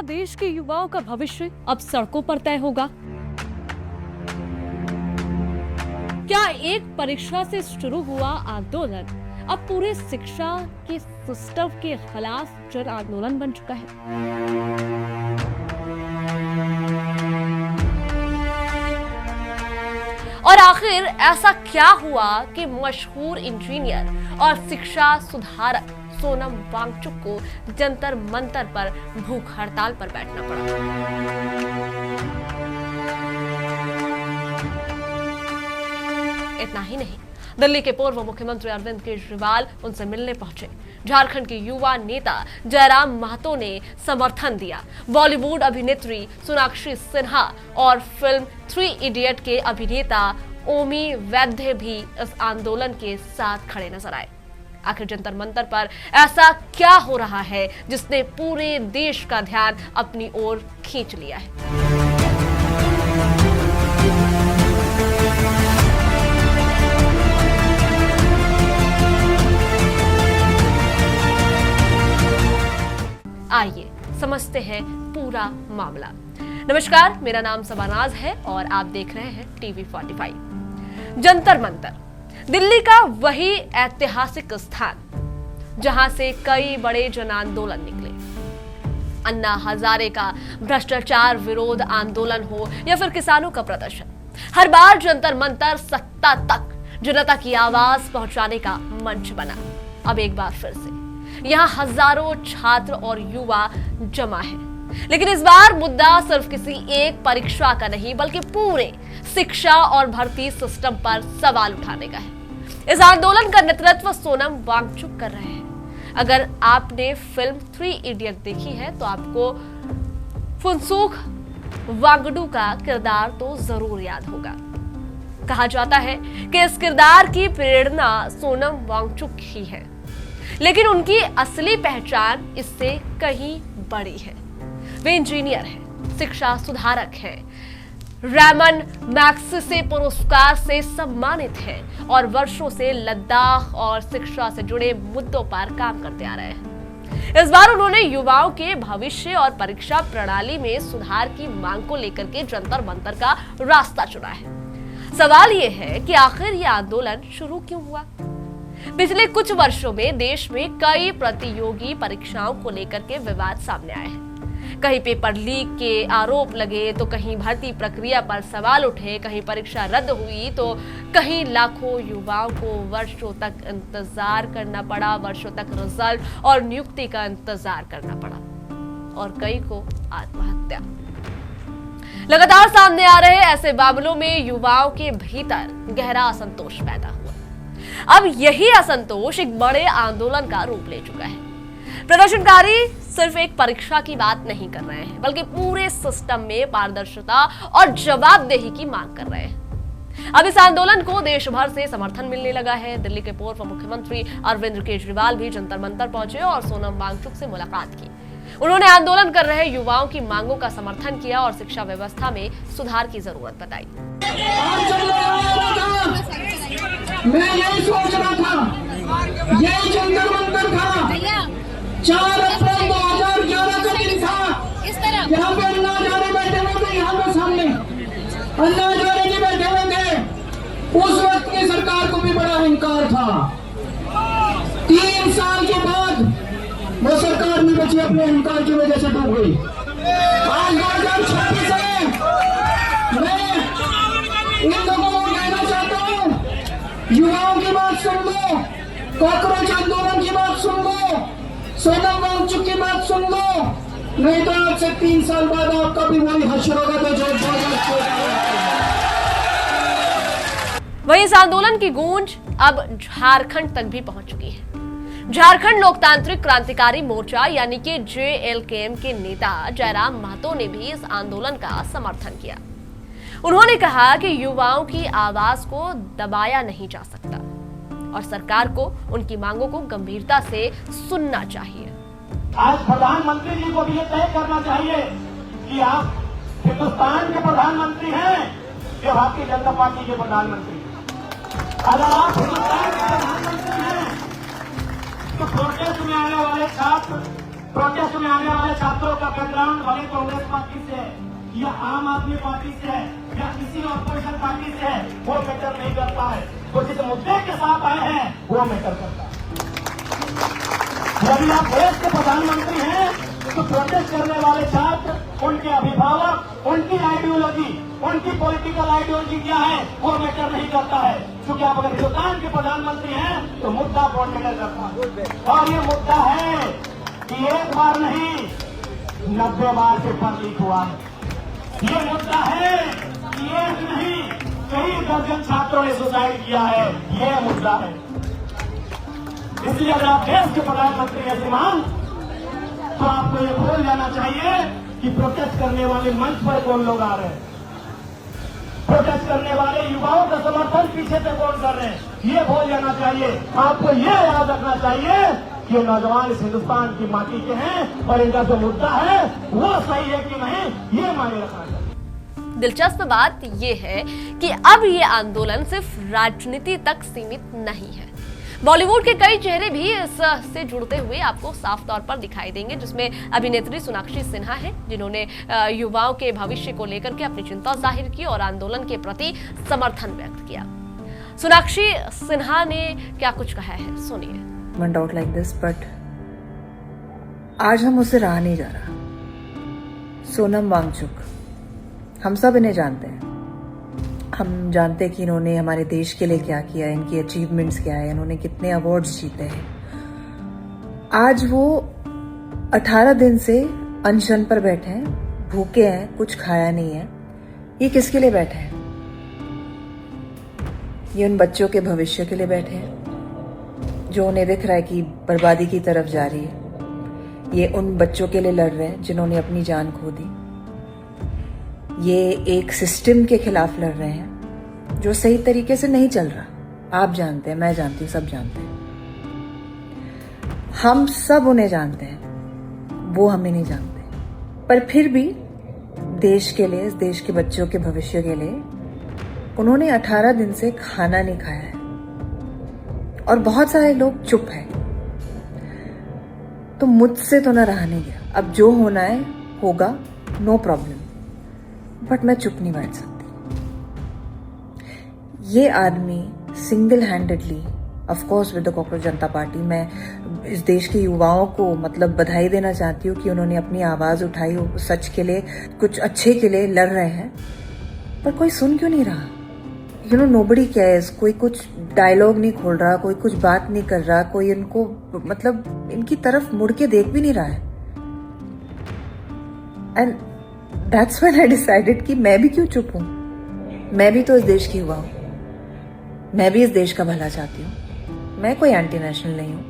क्या देश के युवाओं का भविष्य अब सड़कों पर तय होगा? क्या एक परीक्षा से शुरू हुआ आंदोलन अब पूरे शिक्षा के सिस्टम के खिलाफ जन आंदोलन बन चुका है? और आखिर ऐसा क्या हुआ कि मशहूर इंजीनियर और शिक्षा सुधारक सोनम वांगचुक को जंतर मंतर पर भूख हड़ताल पर बैठना पड़ा? इतना ही नहीं, दिल्ली के पूर्व मुख्यमंत्री अरविंद केजरीवाल उनसे मिलने पहुंचे। झारखंड के युवा नेता जयराम महतो ने समर्थन दिया। बॉलीवुड अभिनेत्री सोनाक्षी सिन्हा और फिल्म 3 इडियट के अभिनेता ओमी वैद्य भी इस आंदोलन के साथ खड़े नजर आए। आखिर जंतर मंतर पर ऐसा क्या हो रहा है जिसने पूरे देश का ध्यान अपनी ओर खींच लिया है? आइए समझते हैं पूरा मामला। नमस्कार, मेरा नाम शबानाज है और आप देख रहे हैं टीवी 45। जंतर मंतर दिल्ली का वही ऐतिहासिक स्थान जहां से कई बड़े जन आंदोलन निकले। अन्ना हजारे का भ्रष्टाचार विरोध आंदोलन हो या फिर किसानों का प्रदर्शन, हर बार जंतर मंतर सत्ता तक जनता की आवाज पहुंचाने का मंच बना। अब एक बार फिर से यहाँ हजारों छात्र और युवा जमा है, लेकिन इस बार मुद्दा सिर्फ किसी एक परीक्षा का नहीं बल्कि पूरे शिक्षा और भर्ती सिस्टम पर सवाल उठाने का है। इस आंदोलन का नेतृत्व सोनम वांगचुक कर रहे हैं। अगर आपने फिल्म 3 इडियट देखी है तो आपको फुनसुक वांगडू का किरदार तो जरूर याद होगा। कहा जाता है कि इस किरदार की प्रेरणा सोनम वांगचुक ही है, लेकिन उनकी असली पहचान इससे कहीं बड़ी है। वे इंजीनियर हैं, शिक्षा सुधारक हैं, रैमन मैग्सेसे पुरस्कार से सम्मानित हैं और वर्षों से लद्दाख और शिक्षा से जुड़े मुद्दों पर काम करते आ रहे हैं। इस बार उन्होंने युवाओं के भविष्य और परीक्षा प्रणाली में सुधार की मांग को लेकर के जंतर मंतर का रास्ता चुना है। सवाल यह है कि आखिर यह आंदोलन शुरू क्यों हुआ? पिछले कुछ वर्षों में देश में कई प्रतियोगी परीक्षाओं को लेकर के विवाद सामने आए हैं। कहीं पेपर लीक के आरोप लगे तो कहीं भर्ती प्रक्रिया पर सवाल उठे, कहीं परीक्षा रद्द हुई तो कहीं लाखों युवाओं को वर्षों तक इंतजार करना पड़ा, वर्षों तक रिजल्ट और नियुक्ति का इंतजार करना पड़ा और कई को आत्महत्या। लगातार सामने आ रहे ऐसे मामलों में युवाओं के भीतर गहरा असंतोष पैदा हुआ। अब यही असंतोष एक बड़े आंदोलन का रूप ले चुका है। प्रदर्शनकारी सिर्फ एक परीक्षा की बात नहीं कर रहे हैं, बल्कि पूरे सिस्टम में पारदर्शिता और जवाबदेही की मांग कर रहे हैं। अब इस आंदोलन को देश भर से समर्थन मिलने लगा है। दिल्ली के पूर्व मुख्यमंत्री अरविंद केजरीवाल भी जंतर मंतर पहुंचे और सोनम वांगचुक से मुलाकात की। उन्होंने आंदोलन कर रहे युवाओं की मांगों का समर्थन किया और शिक्षा व्यवस्था में सुधार की जरूरत बताई। मैं यही सोच रहा था, यही जंतर मंतर था। 4 अप्रैल 2011 का दिन था। यहाँ पे अन्ना हजारे बैठे हुए थे, यहाँ पे सामने अन्ना हजारे जी बैठे हुए थे। उस वक्त की सरकार को भी बड़ा अहंकार था। 3 साल के बाद वो सरकार नहीं बची, अपने अहंकार की वजह से डूब गई। आज 2026 है। मैं इन लोगों को कहना चाहता हूँ, युवाओं की बात सुन लो, कॉकरोच आंदोलन की बात सुन लो, सोनम वांगचुक की बात सुन लो, नहीं तो आज से 3 साल बाद आपका भी वही हश्र होगा तो जो वही इस आंदोलन की गूंज अब झारखंड तक भी पहुंच चुकी है। झारखंड लोकतांत्रिक क्रांतिकारी मोर्चा यानी कि JLKM के नेता जयराम महतो ने भी इस आंदोलन का समर्थन किया। उन्होंने कहा कि युवाओं की आवाज को दबाया नहीं जा सकता और सरकार को उनकी मांगों को गंभीरता से सुनना चाहिए। आज प्रधानमंत्री जी को भी ये तय करना चाहिए कि आप हिंदुस्तान के प्रधानमंत्री हैं या भारतीय जनता पार्टी के प्रधानमंत्री। अगर आप हिंदुस्तान के प्रधानमंत्री हैं तो प्रोटेस्ट में आने वाले छात्र प्रोटेस्ट में आने वाले छात्रों का बैकग्राउंड भले कांग्रेस पार्टी से है या आम आदमी पार्टी से है या किसी ऑपोजिशन पार्टी से है, वो मैटर नहीं करता है। तो जिस मुद्दे के साथ आए हैं वो मैटर करता है। यदि आप देश के प्रधानमंत्री हैं तो प्रोटेस्ट करने वाले छात्र, उनके अभिभावक, उनकी आइडियोलॉजी, उनकी पॉलिटिकल आइडियोलॉजी क्या है वो मैटर नहीं करता है। क्योंकि आप अगर हिंदुस्तान के प्रधानमंत्री हैं तो मुद्दा कौन मैटर करता है। और ये मुद्दा है कि एक बार नहीं 90 बार पेपर लीक हुआ है। ये मुद्दा है कि एक नहीं कई दर्जन छात्रों ने सुसाइड किया है। ये मुद्दा है। इसलिए अगर आप देश के प्रधानमंत्री हैं श्रीमान, तो आपको ये भूल जाना चाहिए कि प्रोटेस्ट करने वाले मंच पर कौन लोग आ रहे हैं, प्रोटेस्ट करने वाले युवाओं का समर्थन पीछे से कौन कर रहे हैं, ये भूल जाना चाहिए। आपको ये याद रखना चाहिए कि ये नौजवान इस हिंदुस्तान की माटी के हैं और इनका जो मुद्दा है वो सही है कि नहीं, ये मायने रखना चाहिए। दिलचस्प बात यह है कि अब ये आंदोलन सिर्फ राजनीति तक सीमित नहीं है। बॉलीवुड के कई चेहरे भी इससे जुड़ते हुए आपको साफ तौर पर दिखाई देंगे, जिसमें अभिनेत्री सोनाक्षी सिन्हा है, जिन्होंने युवाओं के भविष्य को लेकर के अपनी चिंता जाहिर की और आंदोलन के प्रति समर्थन व्यक्त किया। सोनाक्षी सिन्हा ने क्या कुछ कहा है, सुनिए। went out like this, but आज हम उससे रहा नहीं जा रहा। सोनम वांगचुक, हम सब इन्हें जानते हैं। हम जानते हैं कि इन्होंने हमारे देश के लिए क्या किया, इनकी अचीवमेंट्स क्या है, इन्होंने कितने अवार्ड्स जीते हैं। आज वो 18 दिन से अनशन पर बैठे हैं, भूखे हैं, कुछ खाया नहीं है। ये किसके लिए बैठे हैं? ये उन बच्चों के भविष्य के लिए बैठे हैं जो उन्हें दिख रहा है कि बर्बादी की तरफ जा रही है। ये उन बच्चों के लिए लड़ रहे हैं जिन्होंने अपनी जान खो दी। ये एक सिस्टम के खिलाफ लड़ रहे हैं जो सही तरीके से नहीं चल रहा। आप जानते हैं, मैं जानती हूँ, सब जानते हैं। हम सब उन्हें जानते हैं, वो हमें नहीं जानते। पर फिर भी देश के लिए, इस देश के बच्चों के भविष्य के लिए उन्होंने 18 दिन से खाना नहीं खाया है और बहुत सारे लोग चुप हैं। तो मुझसे तो ना रहा नहीं गया। अब जो होना है होगा, नो प्रॉब्लम, बट मैं चुप नहीं बैठ सकती। ये आदमी single handedly, of course with the cockroach Janata party, मैं इस देश के युवाओं को मतलब बधाई देना चाहती हूँ कि उन्होंने अपनी आवाज उठाई, सच के लिए, कुछ अच्छे के लिए लड़ रहे हैं। पर कोई सुन क्यों नहीं रहा? You know, nobody cares. कोई कुछ डायलॉग नहीं खोल रहा, कोई कुछ बात नहीं कर रहा, कोई इनको मतलब इनकी तरफ मुड़ के देख भी नहीं रहा है। And that's when I decided कि मैं भी क्यों चुप हूं। मैं भी तो इस देश की युवा हूं, मैं भी इस देश का भला चाहती हूँ। मैं कोई एंटी नेशनल नहीं हूं,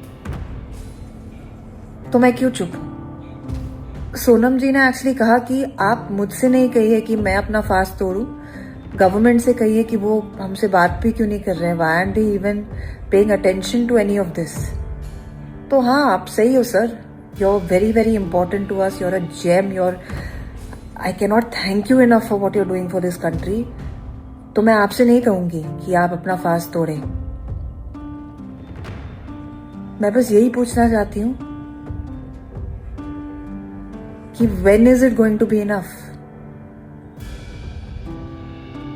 तो मैं क्यों चुप हूं? सोनम जी ने एक्चुअली कहा कि आप मुझसे नहीं कहिए कि मैं अपना फास्ट तोड़ूं, गवर्नमेंट से कहिए कि वो हमसे बात भी क्यों नहीं कर रहे हैं। Why aren't they even paying attention to any of this? तो हाँ, आप सही हो sir, you are very very important to us, you are a gem, you are, I can not thank you enough for what you are doing for this country. तो मैं आपसे नहीं कहूंगी कि आप अपना फास्ट तोड़ें। मैं बस यही पूछना चाहती हूं कि when is it going to be enough?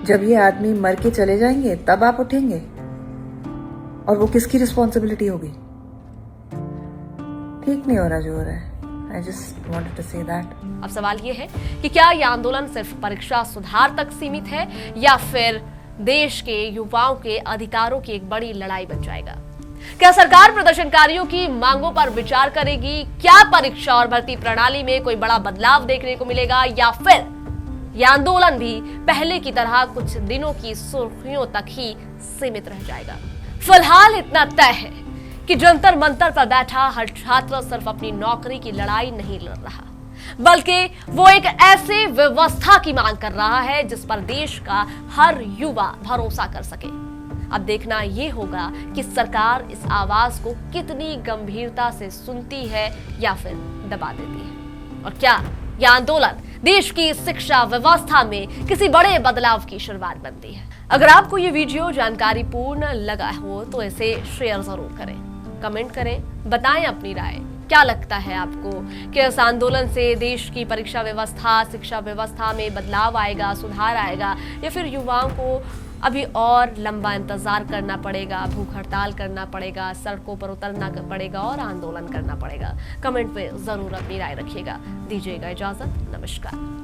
जब ये आदमी मर के चले जाएंगे तब आप उठेंगे, और वो किसकी रिस्पॉन्सिबिलिटी होगी? ठीक नहीं हो रहा जो हो रहा है। I just wanted to say that. अब सवाल ये है कि क्या यह आंदोलन सिर्फ परीक्षा सुधार तक सीमित है या फिर देश के युवाओं के अधिकारों की एक बड़ी लड़ाई बन जाएगा? क्या सरकार प्रदर्शनकारियों की मांगों पर विचार करेगी? क्या परीक्षा और भर्ती प्रणाली में कोई बड़ा बदलाव देखने को मिलेगा, या फिर यह आंदोलन भी पहले की तरह कुछ दिनों की सुर्खियों तक ही सीमित रह जाएगा? फिलहाल इतना तय है कि जंतर मंतर पर बैठा हर छात्र सिर्फ अपनी नौकरी की लड़ाई नहीं लड़ रहा, बल्कि वो एक ऐसी व्यवस्था की मांग कर रहा है जिस पर देश का हर युवा भरोसा कर सके। अब देखना ये होगा कि सरकार इस आवाज को कितनी गंभीरता से सुनती है या फिर दबा देती है, और क्या यह आंदोलन देश की शिक्षा व्यवस्था में किसी बड़े बदलाव की शुरुआत बनती है। अगर आपको ये वीडियो जानकारीपूर्ण लगा हो तो इसे शेयर जरूर करें, कमेंट करें, बताएं अपनी राय। क्या लगता है आपको कि इस आंदोलन से देश की परीक्षा व्यवस्था, शिक्षा व्यवस्था में बदलाव आएगा, सुधार आएगा, या फिर युवाओं को अभी और लंबा इंतजार करना पड़ेगा, भूख हड़ताल करना पड़ेगा, सड़कों पर उतरना पड़ेगा और आंदोलन करना पड़ेगा? कमेंट में जरूर अपनी राय रखिएगा। दीजिएगा इजाजत, नमस्कार।